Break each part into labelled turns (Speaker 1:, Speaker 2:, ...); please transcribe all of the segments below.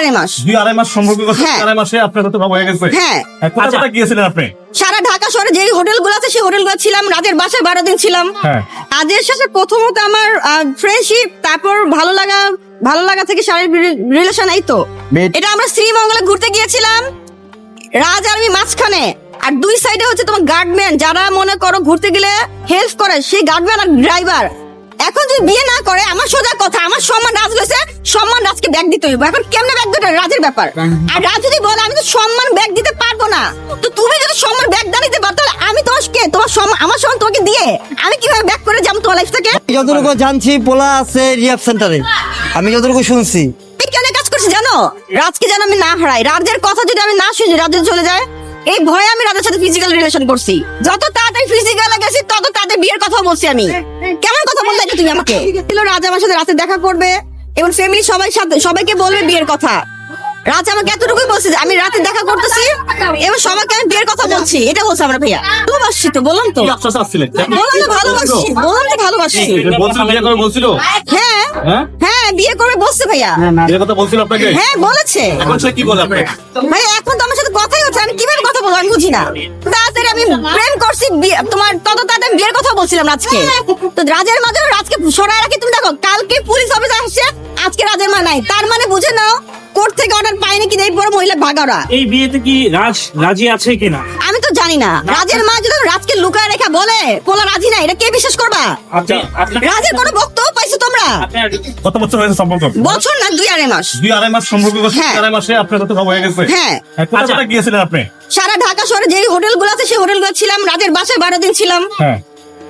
Speaker 1: 2.5 মাস।
Speaker 2: 2.5 মাস সম্পর্ক করতে 2.5 মাসে আপনার তো হয়ে গেছে।
Speaker 1: হ্যাঁ,
Speaker 2: কোথায় গিয়েছিলেন আপনি?
Speaker 1: সারা ঢাকা শহরে যে হোটেলগুলো আছে সেই হোটেলগুলো ছিলাম, রাজের বাসায় 12 দিন ছিলাম। কাজের শেষে প্রথমত আমার ফ্রেন্ডশিপ, তারপর ভালো লাগা থেকে শারীরিক রিলেশন, এই তো। এটা আমরা শ্রীমঙ্গলে ঘুরতে গিয়েছিলাম, রাজ আর আমি মাঝখানে, আর দুই সাইডে হচ্ছে তোমার গার্ডম্যান, যারা মনে করো ঘুরতে গেলে হেল্প করে, সেই গার্ডম্যান আর ড্রাইভার। এখন যদি বিয়ে না করে, আমার সোজা কথা, আমার সম্মান রাজ গেছে, সম্মান রাজকে ব্যাগ দিতে হইব। এখন কেমনে ব্যাগ দিতে রাজের ব্যাপার। আর রাজ যদি বলে আমি তো সম্মান ব্যাগ দিতে পারবো না, তো তুমি যদি সম্মান ব্যাগ না দিতে পারো, তাহলে আমি তোমার সম্মান, আমার সম্মান তোমাকে দিয়ে আমি কিভাবে ব্যাগ করে যাবো তোমার লাইফ থেকে?
Speaker 3: যতটুকু জানছি পোলা আছে রিহাব সেন্টারে, আমি যতটুকু শুনছি।
Speaker 1: কেন কাজ করছি জানো? রাজকে যেন আমি না হারাই, রাজের কথা যদি আমি না শুনি, রাজ যদি চলে যায়, এই ভয়ে আমি রাজের সাথে ফিজিক্যাল রিলেশন করছি। যত তাড়াতাড়ি ফিজিক্যাল গেছি, তত তাদের বিয়ের কথা বলছি আমি। কেমন কথা বললে তুমি আমাকে? রাজ আমার সাথে রাতে দেখা করবে এবং ফ্যামিলি সবাইকে বলবে বিয়ের কথা। রাজ আমাকে এতটুকুই বলছে যে আমি রাতে দেখা করতেছি এবং সবাইকে আমি বিয়ের কথা বলছি, এটা বলছে আমার ভাইয়া। ভালোবাসছি তো, বললাম তো ভালোবাসছি। হ্যাঁ, বিয়ে করবে বলছে ভাইয়া। হ্যাঁ, বলেছে ভাইয়া। এখন তো আমার সাথে কথাই হচ্ছে, আমি কিভাবে কথা বলবো আমি বুঝি না। তাড়াতাড়ি আমি প্রেম করছি, তোমার তত তাড়াতাড়ি বিয়ের কথা বলছিলাম রাজকে। তো রাজের মাঝে রাজকে সরাই রাখি। তুমি দেখো, কালকে পুলিশ অফিস আসছে, আজকে রাজের মা নাই, তার মানে বুঝে নাও কোর্ট থেকে অর্ডার পাইনি কি এই বড় মহিলা ভাগারা।
Speaker 4: এই বিয়েতে কি রাজ রাজি আছে কিনা
Speaker 1: আমি তো জানি না। রাজের মা যদি রাজকে লুকায় রেখা বলে পোলা রাজি না, এটা কে বিশ্বাস করবা? রাজের কোনো বক্তব্য পাইছো তোমরা?
Speaker 2: কত বছর হয়েছে সম্পর্ক?
Speaker 1: বছর না, 2.5 মাস।
Speaker 2: 2.5 মাস সম্পর্ক করতে 2.5 মাসে আপনার তো হয়ে গেছে।
Speaker 1: হ্যাঁ,
Speaker 2: কোথায় গিয়েছিলেন আপনি?
Speaker 1: সারা ঢাকা শহরে যে হোটেলগুলো আছে সেই হোটেলগুলো ছিলাম, রাজের বাসায় 12 দিন ছিলাম।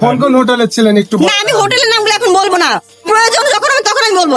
Speaker 5: কোন কোন হোটেলে ছিলেন একটু?
Speaker 1: না, আমি হোটেলের নামগুলো এখন বলবো না, প্রয়োজন যখন আমি তখন আমি বলবো।